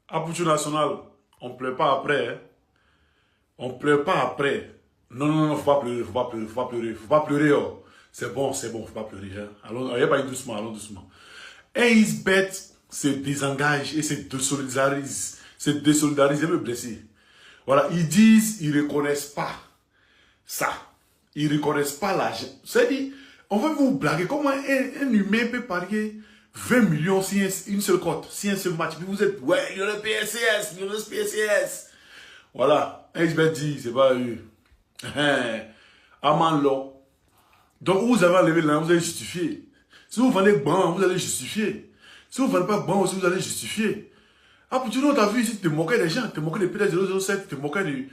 À Pouchou National, on ne pleure pas après. Hein. On ne pleure pas après. Non, non, non, faut pas pleurer, faut pas pleurer, faut pas pleurer, faut pas pleurer. Oh. C'est bon, faut pas pleurer. Hein. Allons, allez pas doucement, allons doucement. XBet se désengage et se désolidarise. Se désolidarise et me blesser. Voilà, ils disent, ils ne reconnaissent pas ça. Ils ne reconnaissent pas l'argent. C'est-à-dire, on va vous blaguer. Comment un humain peut parier 20 millions si une seule cote, si un seul match. Puis vous êtes, ouais, il y a le PSCS, il y a le PSCS. Voilà, XBet dit, c'est pas eux. Amanlo. Donc, vous avez enlevé là, vous allez justifier. Si vous vendez bon, vous allez justifier. Si vous ne vendez pas bon aussi, vous allez justifier. Ah, puis tu vois, t'as vu ici, tu te moquais des gens, tu te moquais des PDS 007, tu te moquais du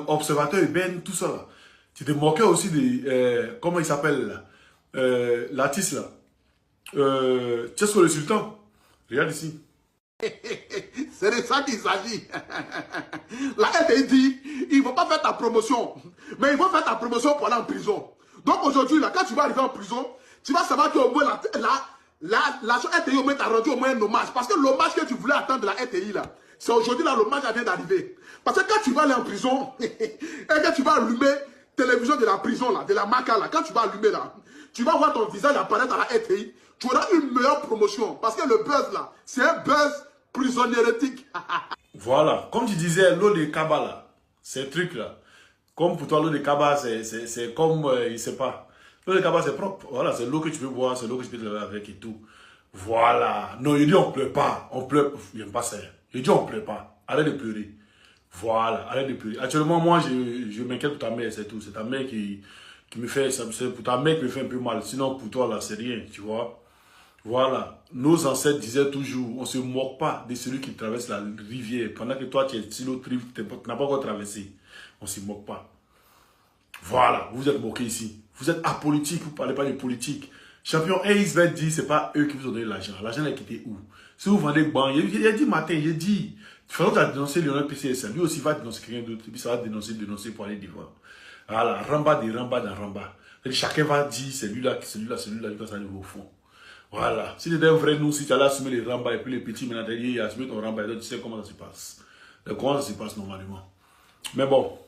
observateur Ben, tout ça là. Tu te moquais aussi des, comment il s'appelle là, l'artiste là. Tchesco le Sultan. Regarde ici. C'est de ça qu'il s'agit. La RTI dit, ils ne vont pas faire ta promotion, mais ils vont faire ta promotion pour aller en prison. Donc aujourd'hui, là, quand tu vas arriver en prison, tu vas savoir qu'au moins la RTI au moins t'a rendu au moins un hommage. Parce que l'hommage que tu voulais attendre de la RTI, là, c'est aujourd'hui là, l'hommage vient d'arriver. Parce que quand tu vas aller en prison, et que tu vas allumer télévision de la prison, là, de la maca, là, quand tu vas allumer là, tu vas voir ton visage apparaître à la RTI, tu auras une meilleure promotion. Parce que le buzz là, c'est un buzz prisonniérétique. Voilà, comme tu disais, l'eau de Kaba là, ces trucs là, comme pour toi l'eau de Kaba, c'est comme, il sait pas. L'eau de Kaba c'est propre, voilà, c'est l'eau que tu peux boire, c'est l'eau que tu peux te laver avec et tout. Voilà, non, il dit on pleure pas, on pleure, il n'aime pas ça. Il dit on pleure pas, arrête de pleurer. Voilà, arrête de pleurer. Actuellement, moi, je m'inquiète pour ta mère, c'est tout. C'est ta mère qui me fait, c'est pour ta mère qui me fait un peu mal. Sinon, pour toi, là, c'est rien, tu vois. Voilà, nos ancêtres disaient toujours, on ne se moque pas de celui qui traverse la rivière. Pendant que toi, tu es sur l'autre rive, tu n'as pas encore traversé. On ne se moque pas. Voilà, vous êtes moqués ici. Vous êtes apolitique, vous ne parlez pas de politique. Champion XBet dit, ce n'est pas eux qui vous ont donné l'argent. L'argent est quitté où? Si vous vendez bon, il a dit matin, il a dit, il faut dénoncer Lionel PCS. Lui aussi va dénoncer quelqu'un d'autre. Puis ça va dénoncer pour aller devant. Voilà, Ramba des Ramba dans Ramba. Chacun va dire, celui-là, celui-là, celui-là, il va s'arriver au fond. Voilà. Si tu étais un vrai nous, si tu allais assumer les rambas et puis les petits maintenant, tu assumer ton ramba, tu sais comment ça se passe. Comment ça se passe normalement. Mais bon,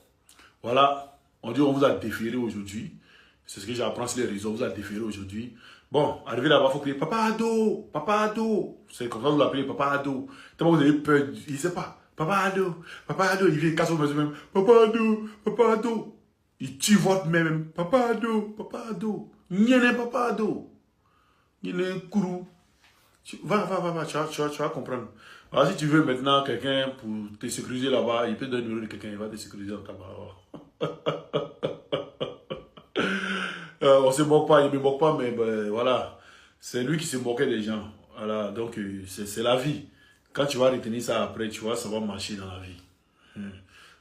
voilà. On dit on vous a déféré aujourd'hui. C'est ce que j'apprends sur les réseaux. On vous a déféré aujourd'hui. Bon, arrivé là-bas, il faut crier Papa Ado, Papa Ado. C'est comme ça que vous l'appelez Papa Ado. Tellement vous avez peur, il ne sait pas. Papa Ado, il vient casser au même. Papa Ado, Papa Ado. Il tue votre même. Papa Ado, Papa Ado. N'y Papa Ado. Il est courou. Va, tu vas comprendre. Alors, si tu veux maintenant quelqu'un pour te sécuriser là-bas, il peut te donner le numéro de quelqu'un, il va te sécuriser en tabac. On se moque pas, il ne me moque pas, mais ben, voilà. C'est lui qui se moquait des gens. Voilà, donc c'est la vie. Quand tu vas retenir ça après, tu vois, ça va marcher dans la vie.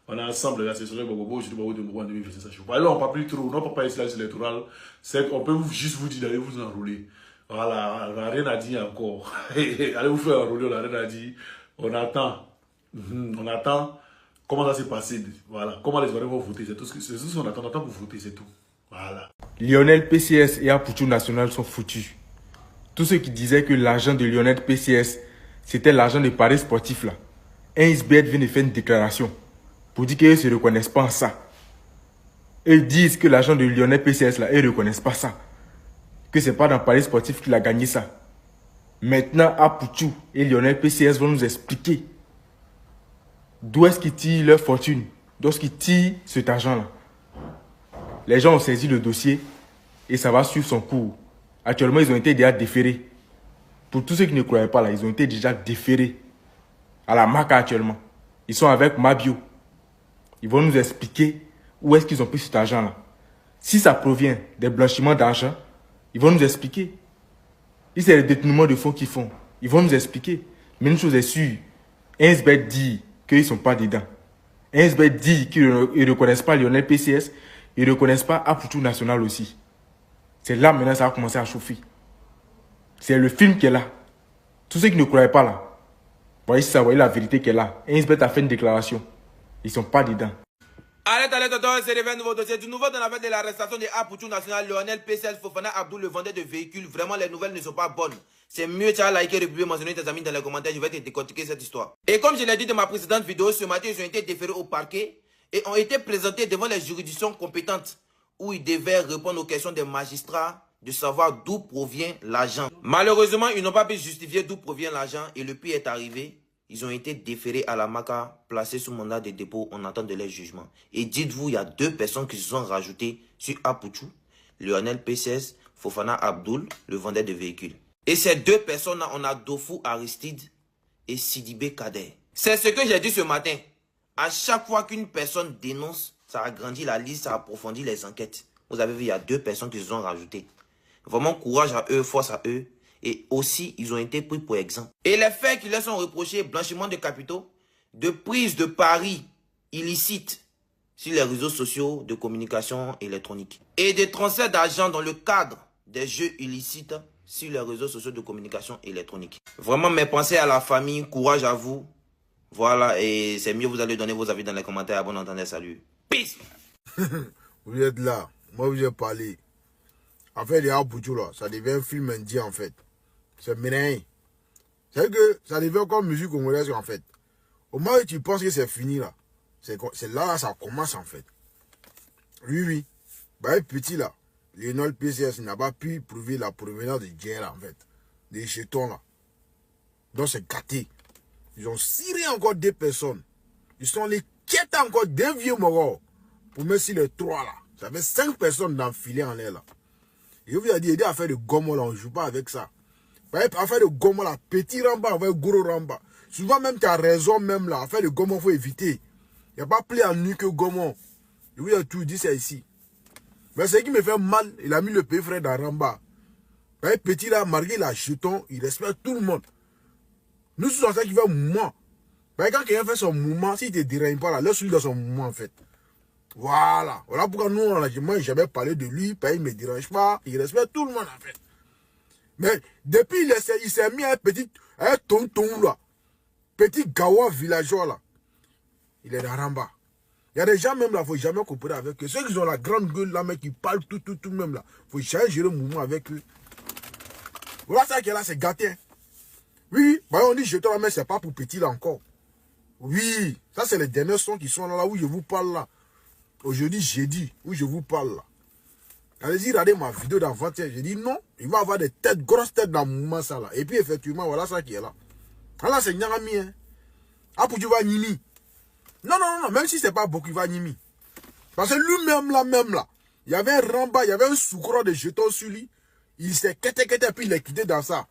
On est ensemble, là, c'est sur le Bobo, je dois vous demander de ça. Là, on ne parle plus trop, non, pas ici, là, c'est l'électoral. C'est qu'on peut juste vous dire d'aller vous enrouler. Voilà, on n'a rien à dire encore. Allez vous faire enrouler, on n'a rien à dire. On attend. On attend comment ça s'est passé. Voilà, comment les Ivoiriens vont voter. C'est tout ce qu'on attend. On attend pour voter, c'est tout. Voilà. Lionel PCS et Apouchou National sont foutus. Tous ceux qui disaient que l'argent de Lionel PCS, c'était l'argent des paris sportifs là. XBet vient de faire une déclaration pour dire qu'ils ne se reconnaissent pas en ça. Ils disent que l'argent de Lionel PCS là, ils ne reconnaissent pas ça. Que ce n'est pas dans Paris sportif qu'il a gagné ça. Maintenant, Apouchou et Lionel PCS vont nous expliquer d'où est-ce qu'ils tirent leur fortune, d'où est-ce qu'ils tirent cet argent-là. Les gens ont saisi le dossier et ça va suivre son cours. Actuellement, ils ont été déjà déférés. Pour tous ceux qui ne croyaient pas là, ils ont été déjà déférés à la MACA actuellement. Ils sont avec Mabio. Ils vont nous expliquer où est-ce qu'ils ont pris cet argent-là. Si ça provient des blanchiments d'argent, ils vont nous expliquer. Si c'est le détournement de fonds qu'ils font, ils vont nous expliquer. Mais une chose est sûre, XBet dit qu'ils ne sont pas dedans. XBet dit qu'ils ne reconnaissent pas Lionel PCS, ils ne reconnaissent pas Apouchou National aussi. C'est là maintenant ça va commencer à chauffer. C'est le film qui est là. Tous ceux qui ne croyaient pas là, voyez ça, voyez la vérité qui est là. XBet a fait une déclaration. Ils ne sont pas dedans. Arrête, tonton, c'est un nouveau dossier. Du nouveau dans l'affaire de l'arrestation de Apouchou National, Lionel PCS Fofana Abdou, le vendeur de véhicules. Vraiment, les nouvelles ne sont pas bonnes. c'est mieux tu as liké, republié, mentionné tes amis dans les commentaires. Je vais te décortiquer cette histoire. Et comme je l'ai dit dans ma précédente vidéo, ce matin, ils ont été déférés au parquet et ont été présentés devant les juridictions compétentes où ils devaient répondre aux questions des magistrats de savoir d'où provient l'argent. Malheureusement, ils n'ont pas pu justifier d'où provient l'argent et le pire est arrivé. Ils ont été déférés à la MACA, placés sous mandat de dépôt en attente de leur jugement. Et dites-vous, il y a 2 personnes qui se sont rajoutées sur Apouchou, Lionel PCS, Fofana Abdul, le vendeur de véhicules. Et ces 2 personnes-là, on a Dofou Aristide et Sidibé Kader. C'est ce que j'ai dit ce matin. À chaque fois qu'une personne dénonce, ça agrandit la liste, ça approfondit les enquêtes. Vous avez vu, il y a 2 personnes qui se sont rajoutées. Vraiment, courage à eux, force à eux. Et aussi, ils ont été pris pour exemple. Et les faits qui leur sont reprochés, blanchiment de capitaux, de prise de paris illicites sur les réseaux sociaux de communication électronique. Et de transfert d'argent dans le cadre des jeux illicites sur les réseaux sociaux de communication électronique. Vraiment, mes pensées à la famille, courage à vous. Voilà, et c'est mieux, vous allez donner vos avis dans les commentaires. Bon entendeur, salut. Peace. Vous êtes là, moi vous ai parlé. En fait, les Apouchou là, ça devient un film indien en fait. C'est ménaï. C'est que ça devient comme musique congolaise en fait. Au moment où tu penses que c'est fini là, c'est là ça commence en fait. Oui. Bah, petit là, Lionel PCS n'a pas pu prouver la provenance de Dien là en fait. Des jetons là. Donc c'est gâté. Ils ont ciré encore 2 personnes. Ils sont les quêtes encore d'un vieux mort. Pour mettre sur les 3 là. Ça fait 5 personnes d'enfiler en l'air là. Et vous avez dit, aider à faire de gomme là, on ne joue pas avec ça. À faire de gomme là, petit ramba avec gros ramba. Souvent même tu as raison même là, à faire de gomme, il faut éviter. Il n'y a pas plus à nu que gomme. Je vous ai tout dit ça ici. Mais ce qui me fait mal, il a mis le pays frère dans ramba. Petit là, malgré la jeton, il respecte tout le monde. Nous sommes ça qui fait mouvement. Quand quelqu'un fait son mouvement, s'il ne te dérange pas là, laisse-lui dans son mouvement en fait. Voilà pourquoi nous, moi, je n'ai jamais parlé de lui, il ne me dérange pas, il respecte tout le monde en fait. Mais depuis, il s'est mis un tonton là, petit gawa villageois là, il est dans Ramba. Il y a des gens même là, il ne faut jamais coopérer avec eux. Ceux qui ont la grande gueule là, mais qui parlent tout même là, il faut jamais gérer le mouvement avec eux. Voilà ça qui est là, c'est gâté. Hein. Oui, on dit je te la mets, c'est pas pour petit là encore. Oui, ça c'est les derniers sons qui sont là où je vous parle là. Aujourd'hui, jeudi, où je vous parle là. Allez-y, regardez ma vidéo d'avant-hier. J'ai dit non, il va avoir des têtes, grosses têtes dans le mouvement ça là. Et puis effectivement, voilà ça qui est là. Là, c'est Nyangami. Hein. Apouchou va Nimi. Non, même si c'est pas beaucoup, il va Nimi. Parce que lui-même là, il y avait un ramba, il y avait un soukro de jetons sur lui. Il s'est quitté, puis il est quitté dans ça.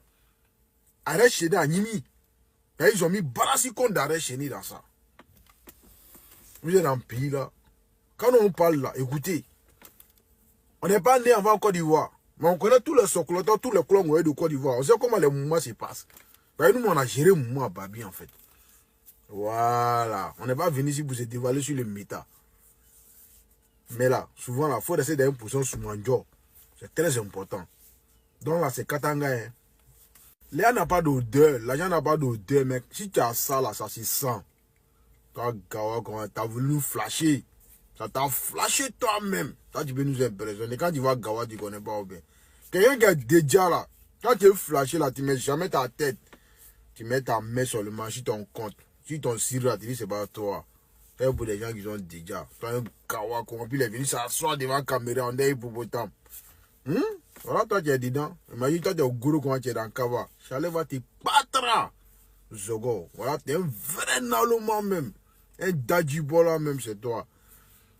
Arrête chez à Nimi. Et ils ont mis Barassi-Kon d'arrêt chez dans ça. Vous êtes dans le pays là. Quand on parle là, écoutez, on n'est pas né avant en Côte d'Ivoire, mais on connaît tous les soclotants, tous les clans de Côte d'Ivoire. On sait comment les mouvements se passent. Nous, on a géré le mouvement à Babi en fait. Voilà. On n'est pas venu ici pour se dévaler sur le méta. Mais là, souvent, il faut rester dans une position sur mon job. C'est très important. Donc là, c'est Katanga. Hein. Là, n'a pas d'odeur. L'argent n'a pas d'odeur, mec. Si tu as ça là, ça se sent. Toi, Gawa, t'as voulu nous flasher. Ça t'a flashé toi-même. Ça, tu peux nous impressionner. Quand tu vois Gawa, tu ne connais pas bien. Quelqu'un qui est déjà là, quand tu es flashé là, tu ne mets jamais ta tête. Tu mets ta main sur le manche, ton compte. Si ton cire là, tu dis c'est pas toi. C'est pour les gens qui sont déjà. Toi, un Gawa, puis il est venu s'asseoir devant la caméra, on est hippopotame. Voilà, toi, tu es dedans. Imagine, toi, tu es au gourou quand tu es dans Kava. Chalet va te battre. Zogo. Voilà, tu es un vrai naloma même. Un dadjibola même, c'est toi.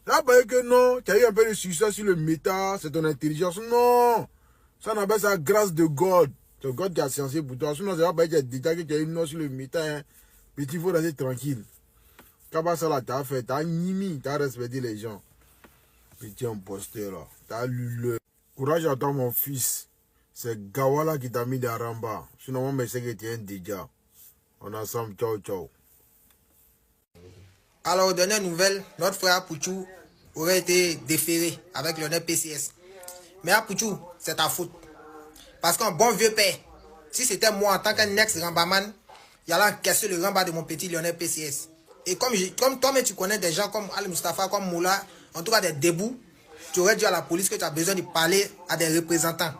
Là, que non, tu as eu un peu de succès sur le méta, c'est ton intelligence. Non, ça on appelle ça grâce de God. C'est God qui a censé pour toi. Sinon, c'est pas parce que tu as détaillé que tu as eu non sur le méta. Hein. Petit, il faut rester tranquille. Quand ça là, tu as fait, tu as nimi, tu as respecté les gens. Petit imposteur là, tu as lu le. Courage à toi, mon fils. C'est Gawala qui t'a mis dans Ramba. Sinon, moi, je sais que tu es un déjà. On est ensemble, ciao. Alors, dernière nouvelle, notre frère Apouchou aurait été déféré avec Lionel PCS. Mais Apouchou, c'est ta faute. Parce qu'un bon vieux père, si c'était moi en tant qu'un ex-rambaman, il allait encaisser le ramba de mon petit Lionel PCS. Et comme toi-même tu connais des gens comme Ali Mustafa, comme Moula, en tout cas des débouts, tu aurais dit à la police que tu as besoin de parler à des représentants.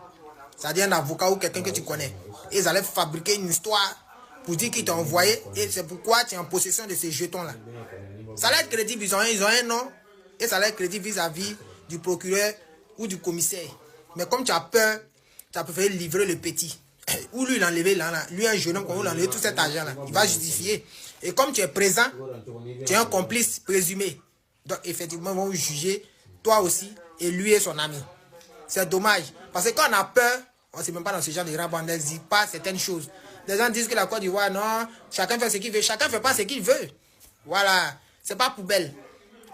c'est-à-dire un avocat ou quelqu'un que tu connais. Et ils allaient fabriquer une histoire pour dire qu'ils t'ont envoyé et c'est pourquoi tu es en possession de ces jetons-là. Ça allait être crédible, ils ont un nom et ça allait être crédible vis-à-vis du procureur ou du commissaire. Mais comme tu as peur, tu as préféré livrer le petit. Ou lui, il a enlevé là, lui, un jeune homme, il a enlevé tout cet argent-là. Il va justifier. Et comme tu es présent, tu es un complice présumé. Donc, effectivement, ils vont juger toi aussi et lui et son ami. C'est dommage. Parce que quand on a peur, on ne sait même pas dans ce genre de rap, on ne dit pas certaines choses. Les gens disent que la Côte d'Ivoire, non, chacun fait ce qu'il veut. Chacun ne fait pas ce qu'il veut. Voilà. C'est pas poubelle.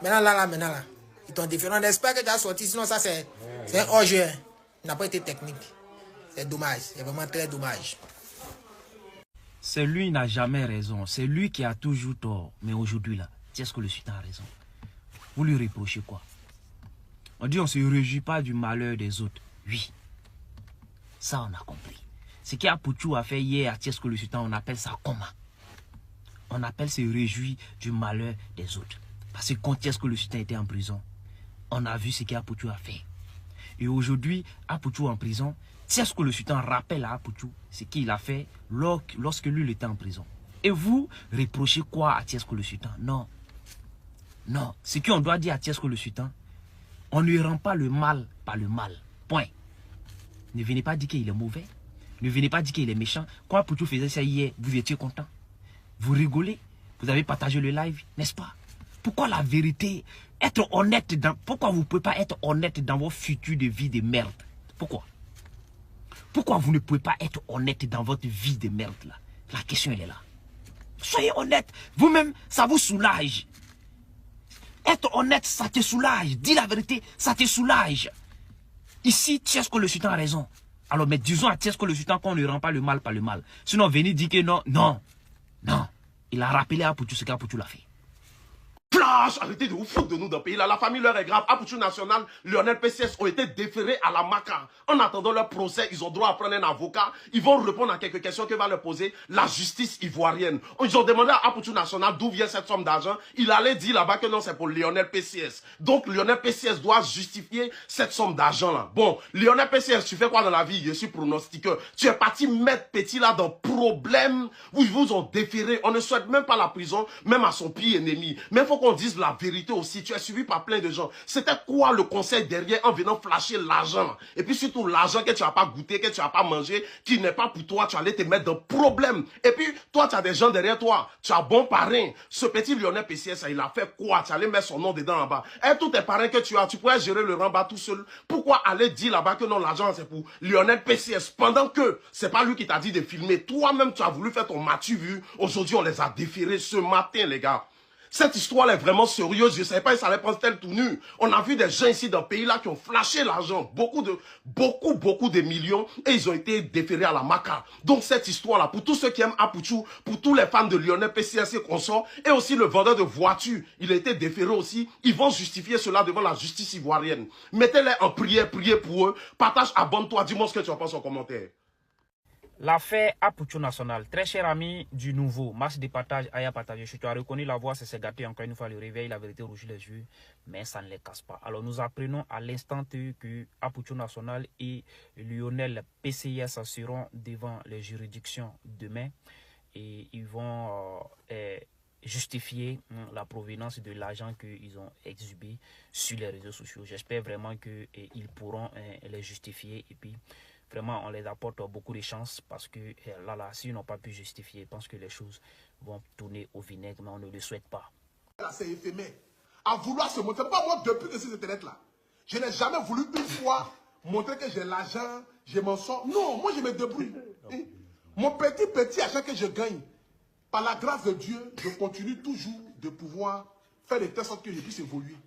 Maintenant, là. Ils t'ont différent. On espère que tu as sorti. Sinon, ça, c'est un hors-jeu. Il n'a pas été technique. C'est dommage. C'est vraiment très dommage. C'est lui qui n'a jamais raison. C'est lui qui a toujours tort. Mais aujourd'hui, là, est-ce que le sultan a raison? Vous lui reprochez quoi? On dit on ne se réjouit pas du malheur des autres. Oui. Ça, on a compris. Ce qu'Apouchou a fait hier à Tiesko le sultan, on appelle ça comment? On appelle se réjouir du malheur des autres. Parce que quand Tiesko le sultan était en prison, on a vu ce qu'Apouchou a fait. Et aujourd'hui, Apouchou en prison, Tiesko le sultan rappelle à Apouchou ce qu'il a fait lorsque lui il était en prison. Et vous, reprochez quoi à Tiesko le sultan? Non. Non. Ce qu'on doit dire à Tiesko le sultan, on ne rend pas le mal par le mal. Point. Ne venez pas dire qu'il est mauvais. Ne venez pas dire qu'il est méchant. Quand Apouchou faisait ça hier, vous étiez content. Vous rigolez. Vous avez partagé le live, n'est-ce pas? Pourquoi la vérité? Être honnête dans... Pourquoi vous ne pouvez pas être honnête dans vos futurs de vie de merde? Pourquoi? Pourquoi vous ne pouvez pas être honnête dans votre vie de merde là? La question elle est là. Soyez honnête. Vous-même, ça vous soulage. Être honnête, ça te soulage. Dis la vérité, ça te soulage. Ici, Tiesko le sultan a raison. Alors, mais disons à Tiesko le sultan qu'on ne rend pas le mal par le mal. Sinon, venez dire que non, non, non. Il a rappelé à Apouchou ce qu'Apouchou l'a fait. Flash, arrêtez de vous foutre de nous d'un pays là. La famille leur est grave. Apouchou National, Lionel PCS ont été déférés à la MACA. En attendant leur procès, ils ont droit à prendre un avocat. Ils vont répondre à quelques questions que va leur poser la justice ivoirienne. Ils ont demandé à Apouchou National d'où vient cette somme d'argent. Il allait dire là-bas que non, c'est pour Lionel PCS. Donc Lionel PCS doit justifier cette somme d'argent là. Bon, Lionel PCS, tu fais quoi dans la vie? Je suis pronostiqueur. Tu es parti mettre Petit là dans problème où ils vous ont déféré. On ne souhaite même pas la prison, même à son pire ennemi. Mais il faut qu'on dise la vérité aussi. Tu es suivi par plein de gens. C'était quoi le conseil derrière en venant flasher l'argent? Et puis surtout l'argent que tu n'as pas goûté, que tu n'as pas mangé, qui n'est pas pour toi, tu allais te mettre dans problème. Et puis toi, tu as des gens derrière toi. Tu as bon parrain. Ce petit Lionel PCS, il a fait quoi? Tu allais mettre son nom dedans en bas. Et tous tes parrains que tu as, tu pourrais gérer le rembat tout seul. Pourquoi aller dire là-bas que non, l'argent c'est pour Lionel PCS pendant que c'est pas lui qui t'a dit de filmer? Toi-même, tu as voulu faire ton matu vu. Aujourd'hui, on les a déférés ce matin, les gars. Cette histoire est vraiment sérieuse. Je ne savais pas que ça allait prendre tel tournure. On a vu des gens ici dans le pays là qui ont flashé l'argent. Beaucoup de millions. Et ils ont été déférés à la MACA. Donc cette histoire là, pour tous ceux qui aiment Apouchou, pour tous les fans de Lionel PCS et consorts, et aussi le vendeur de voitures, il a été déféré aussi. Ils vont justifier cela devant la justice ivoirienne. Mettez-les en prière, priez pour eux. Partage, abonne-toi, dis-moi ce que tu en penses en commentaire. L'affaire Apouchou National, très cher ami du nouveau, masse de partage, Aya partagé. Tu as reconnu la voix, c'est gâté encore une fois le réveil, la vérité rouge les yeux, mais ça ne les casse pas. Alors nous apprenons à l'instant que Apouchou National et Lionel PCS seront devant les juridictions demain et ils vont justifier la provenance de l'argent qu'ils ont exhibé sur les réseaux sociaux. J'espère vraiment qu'ils pourront les justifier et puis vraiment, on les apporte beaucoup de chance parce que là, s'ils n'ont pas pu justifier, je pense que les choses vont tourner au vinaigre, mais on ne le souhaite pas. Là, c'est éphémère. À vouloir se montrer, pas moi depuis que c'est internet là. Je n'ai jamais voulu une fois montrer que j'ai l'argent, je m'en sors. Non, moi je me débrouille. Mon petit argent que je gagne, par la grâce de Dieu, je continue toujours de pouvoir faire de telle sorte que je puisse évoluer.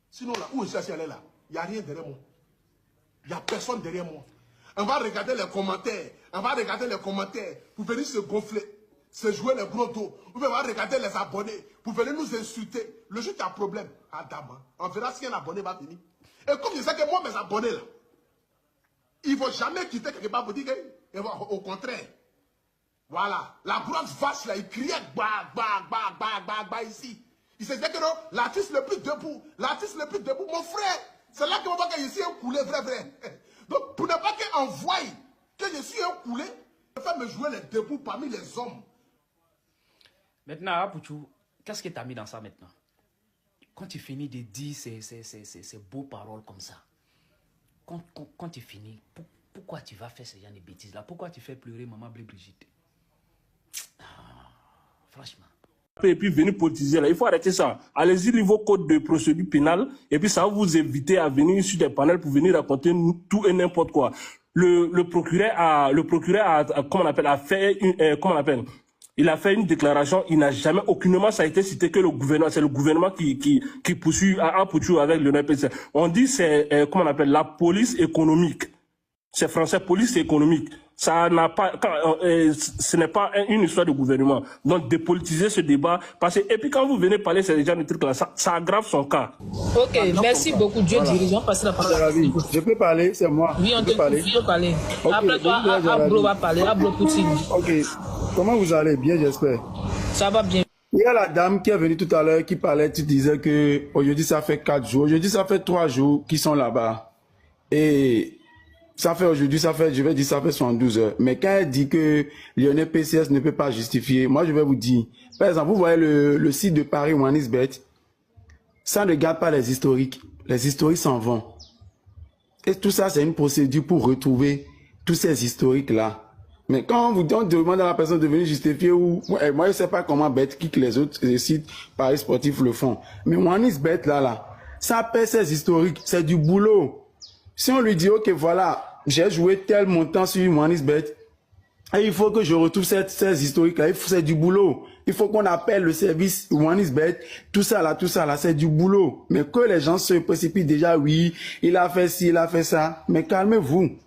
Sinon là, où je suis allé là, il n'y a rien derrière moi. Il n'y a personne derrière moi. On va regarder les commentaires. On va regarder les commentaires pour venir se gonfler, se jouer les gros dos. On va regarder les abonnés pour venir nous insulter. Le jour qui a un problème, Adam, on verra si un abonné va venir. Et comme je sais que moi, mes abonnés là, ils ne vont jamais quitter quelque part pour dire que, au contraire. Voilà. La grosse vache là, il criait bah ici. Il se disait que non, l'artiste le plus debout, mon frère. C'est là qu'on voit qu'il y a ici un coulé vrai. Donc, pour ne pas qu'on voie que je suis un coulé, je vais me jouer les debout parmi les hommes. Maintenant, Apouchou, qu'est-ce que tu as mis dans ça maintenant? Quand tu finis de dire ces beaux paroles comme ça, quand tu finis, pourquoi tu vas faire ce genre de bêtises-là? Pourquoi tu fais pleurer maman Brigitte? Franchement. Et puis venir politiser là, il faut arrêter ça. Allez-y niveau code de procédure pénale et puis ça va vous éviter à venir sur des panels pour venir raconter tout et n'importe quoi. Le procureur a comment on appelle, a fait il a fait une déclaration, il n'a jamais aucunement ça a été cité que le gouvernement, c'est le gouvernement qui poursuit Apouchou avec le NPC. On dit c'est comment on appelle, la police économique. C'est français, police économique. Ça n'a pas, ce n'est pas une histoire de gouvernement. Donc, dépolitiser ce débat, parce que, et puis quand vous venez parler ces gens de trucs là, ça aggrave son cas. Ok, merci beaucoup, Dieu dirige. On passe la parole. Je peux parler, c'est moi. Oui, on te parler. Okay, après toi, Ablo va parler, Ablo Poutine. Ok, comment vous allez? Bien, j'espère. Ça va bien. Il y a la dame qui est venue tout à l'heure qui parlait, tu disais que aujourd'hui ça fait 4 jours, aujourd'hui ça fait 3 jours qu'ils sont là-bas. Et ça fait aujourd'hui, je vais dire ça fait 72 heures. Mais quand elle dit que Lionel PCS ne peut pas justifier, moi je vais vous dire, par exemple, vous voyez le site de Paris Wanisbet, ça ne garde pas les historiques. Les historiques s'en vont. Et tout ça, c'est une procédure pour retrouver tous ces historiques-là. Mais quand on demande à la personne de venir justifier, ou moi je ne sais pas comment BetKick, les autres sites Paris sportifs le font. Mais Wanisbet là, ça perd ses historiques, c'est du boulot. Si on lui dit, ok, voilà, j'ai joué tel montant sur Wanisbet, et il faut que je retrouve ces historiques-là, c'est du boulot. Il faut qu'on appelle le service Wanisbet, tout ça là, c'est du boulot. Mais que les gens se précipitent déjà, oui, il a fait ci, il a fait ça. Mais calmez-vous.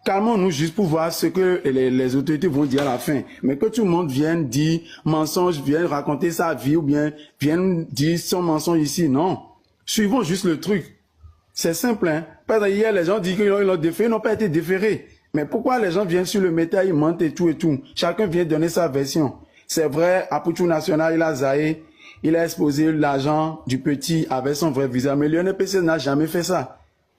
Calmons-nous juste pour voir ce que les autorités vont dire à la fin. Mais que tout le monde vienne dire mensonge, vienne raconter sa vie ou bien vienne dire son mensonge ici, non. Suivons juste le truc. C'est simple, hein. Parce que hier, les gens disent qu'ils l'ont déféré, ils n'ont pas été déférés. Mais pourquoi les gens viennent sur le métal, ils mentent et tout et tout. Chacun vient donner sa version. C'est vrai, Apouchou National, il a zaï, il a exposé l'argent du petit avec son vrai visage. Mais Lionel PC n'a jamais fait ça.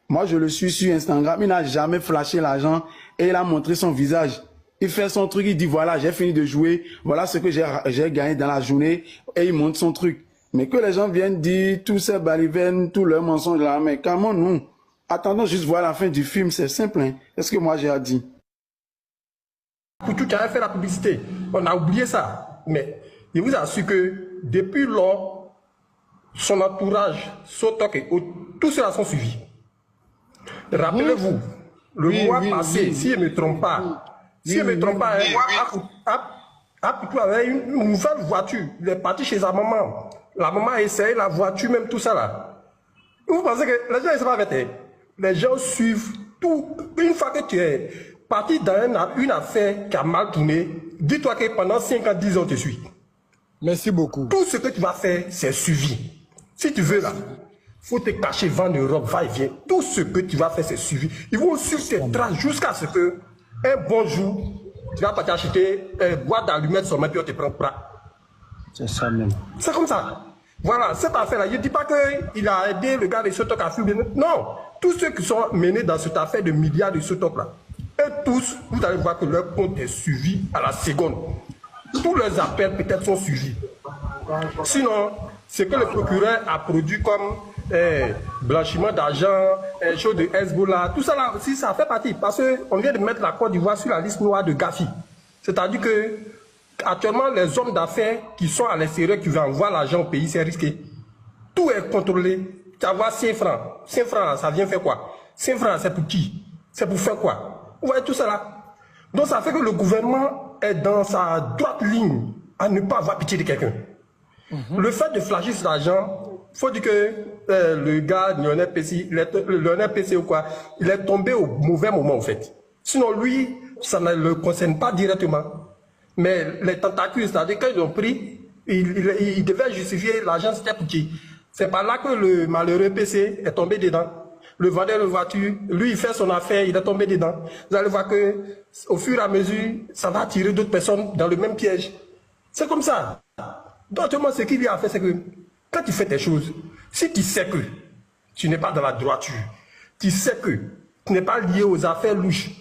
Moi, je le suis sur Instagram, il n'a jamais flashé l'argent et il a montré son visage. Il fait son truc, il dit voilà, j'ai fini de jouer, voilà ce que j'ai gagné dans la journée et il montre son truc. Mais que les gens viennent dire tous ces balivernes, tous leurs mensonges là, mais calmons-nous. Attendons juste voir la fin du film, c'est simple. Hein. C'est ce que moi j'ai à dire. Pour tout, tu as fait la publicité. On a oublié ça. Mais je vous assure que depuis lors, son entourage, Sotok et autres, tous ceux-là sont suivis. Rappelez-vous, le mois passé, si je ne me trompe pas, Apouchou avait une nouvelle voiture. Il est parti chez sa maman. La maman a essayé la voiture, même tout ça là. Vous pensez que les gens ne sont pas avec. Les gens suivent tout. Une fois que tu es parti dans une affaire qui a mal tourné, dis-toi que pendant 5 ans, 10 ans, tu suis. Merci beaucoup. Tout ce que tu vas faire, c'est suivi. Si tu veux là, faut te cacher, vendre Europe, va et vient. Tout ce que tu vas faire, c'est suivi. Ils vont suivre tes traces jusqu'à ce que, un bon jour, tu vas pas t'acheter une boîte d'allumettes sur main, puis on te prend bras. C'est ça même. C'est comme ça. Voilà, cette affaire-là, je ne dis pas qu'il a aidé le gars de Sotok à fumer. Non, tous ceux qui sont menés dans cette affaire de milliards de Sotok-là, et tous, vous allez voir que leur compte est suivi à la seconde. Tous leurs appels peut-être sont suivis. Sinon, ce que le procureur a produit comme blanchiment d'argent, chose de Hezbollah, tout ça là aussi, ça fait partie. Parce qu'on vient de mettre la Côte d'Ivoire sur la liste noire de Gafi. C'est-à-dire que actuellement, les hommes d'affaires qui sont à l'extérieur, qui veulent envoyer l'argent au pays, c'est risqué. Tout est contrôlé. Tu vas voir 5 francs. 5 francs, ça vient faire quoi? 5 francs, c'est pour qui? C'est pour faire quoi? Vous voyez tout ça là? Donc ça fait que le gouvernement est dans sa droite ligne à ne pas avoir pitié de quelqu'un. Le fait de flasher cet argent, il faut dire que le gars, Lionel PC ou quoi, il est tombé au mauvais moment en fait. Sinon lui, ça ne le concerne pas directement. Mais les tentacules, c'est-à-dire qu'ils ont pris, ils devaient justifier l'argent, c'était pour qui? C'est par là que le malheureux PC est tombé dedans. Le vendeur de voiture, lui, il fait son affaire, il est tombé dedans. Vous allez voir que, au fur et à mesure, ça va attirer d'autres personnes dans le même piège. C'est comme ça. Donc, ce qu'il y a à faire, c'est que, quand tu fais tes choses, si tu sais que tu n'es pas dans la droiture, tu sais que n'est pas lié aux affaires louches.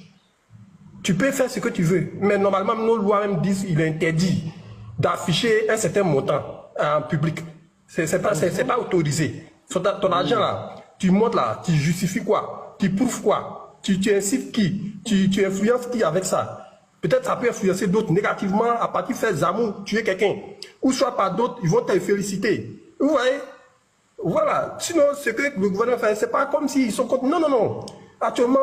Tu peux faire ce que tu veux, mais normalement, nos lois même disent qu'il est interdit d'afficher un certain montant en public. C'est pas autorisé. Sur ton argent là, tu montes là, tu justifies quoi? Tu prouves quoi? Tu incites qui? Tu influences qui avec ça? Peut-être ça peut influencer d'autres négativement à partir de faire amours, tuer quelqu'un. Ou soit par d'autres, ils vont te féliciter. Vous voyez? Voilà. Sinon, ce que le gouvernement fait, c'est pas comme s'ils sont contre. Non, non, non. Actuellement,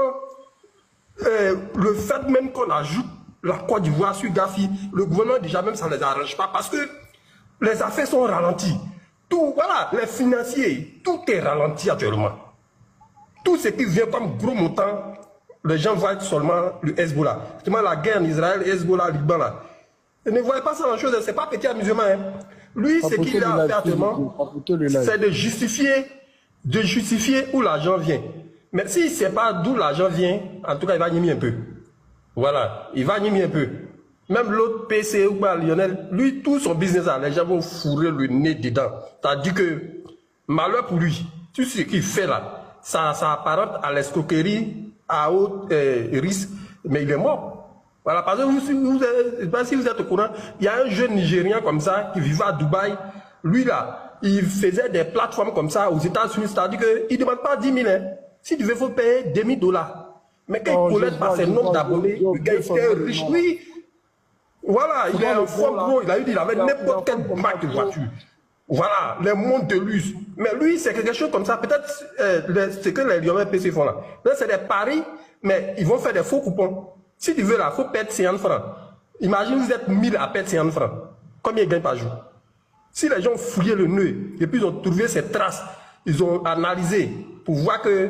le fait même qu'on ajoute la Côte d'Ivoire sur Gafi, le gouvernement déjà même ça ne les arrange pas parce que les affaires sont ralenties. Tout, voilà, les financiers, tout est ralenti actuellement. Tout ce qui vient comme gros montant, les gens voient seulement le Hezbollah. Justement, la guerre en Israël, Hezbollah, Liban là. Ils ne voient pas ça en chose, c'est pas petit amusement. Hein. Lui, ce qu'il a fait actuellement, c'est de justifier où l'argent vient. Mais s'il ne sait pas d'où l'argent vient, en tout cas, il va nier un peu. Voilà, il va nier un peu. Même l'autre PC ou pas Lionel, lui, tout son business, là, les gens vont fourrer le nez dedans. C'est-à-dire que, malheur pour lui, tout ce qu'il fait là, ça apparente à l'escroquerie, à haut risque, mais il est mort. Voilà, parce que si vous êtes au courant, il y a un jeune Nigérien comme ça, qui vivait à Dubaï, lui là, il faisait des plateformes comme ça aux États-Unis, c'est-à-dire qu'il ne demande pas 10 000, hein. Si tu veux, il faut payer 2 000 $. Mais quand il connaît pas ses nombres d'abonnés, le gars était riche. Oui, voilà, il est un fort gros, il avait n'importe quelle marque de voiture. Voilà, les montres de luxe. Mais lui, c'est quelque chose comme ça. Peut-être ce que les Lyonnais PC font là. Là, c'est des paris, mais ils vont faire des faux coupons. Si tu veux là, il faut perdre 50 francs. Imagine, vous êtes 1000 à perdre 50 francs. Combien ils gagnent par jour? Si les gens ont fouillé le nœud, et puis ils ont trouvé ces traces, ils ont analysé pour voir que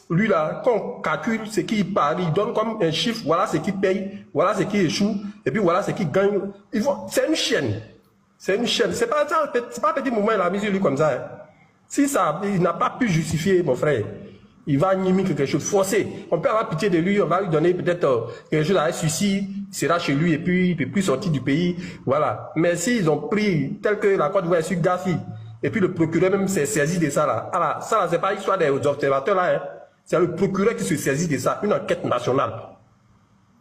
lui là, quand on calcule ce qu'il parie, il donne comme un chiffre, voilà ce qu'il paye, voilà ce qui échoue, et puis voilà ce qu'il gagne. C'est une chaîne. C'est une chaîne. C'est pas un petit moment, il a mis sur lui comme ça. Hein. Si ça, il n'a pas pu justifier, mon frère, il va nier quelque chose, forcer. On peut avoir pitié de lui, on va lui donner peut-être quelque chose à un suicide, il sera chez lui et puis il ne peut plus sortir du pays. Voilà. Mais s'ils ont pris, tel que la Côte d'Ivoire sur Gafi, et puis le procureur même s'est saisi de ça là. Alors, ça là, c'est pas l'histoire des observateurs là, hein. C'est le procureur qui se saisit de ça, une enquête nationale.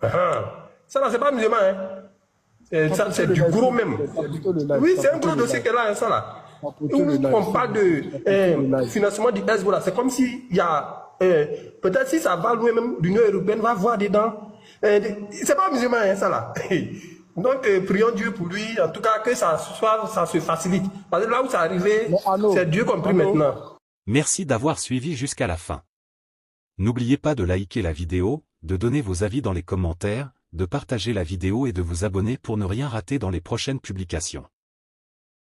Ça là, c'est pas musulman, hein. Ça, c'est du gros même. Oui, c'est un gros dossier qu'elle a, hein, ça là. On parle de financement du Hezbollah. C'est comme s'il y a, peut-être si ça va loin même, l'Union européenne va voir dedans. C'est pas musulman, hein, ça là. Donc, prions Dieu pour lui, en tout cas, que ça se facilite. Parce que là où ça arrivé, c'est Dieu compris maintenant. Merci d'avoir suivi jusqu'à la fin. N'oubliez pas de liker la vidéo, de donner vos avis dans les commentaires, de partager la vidéo et de vous abonner pour ne rien rater dans les prochaines publications.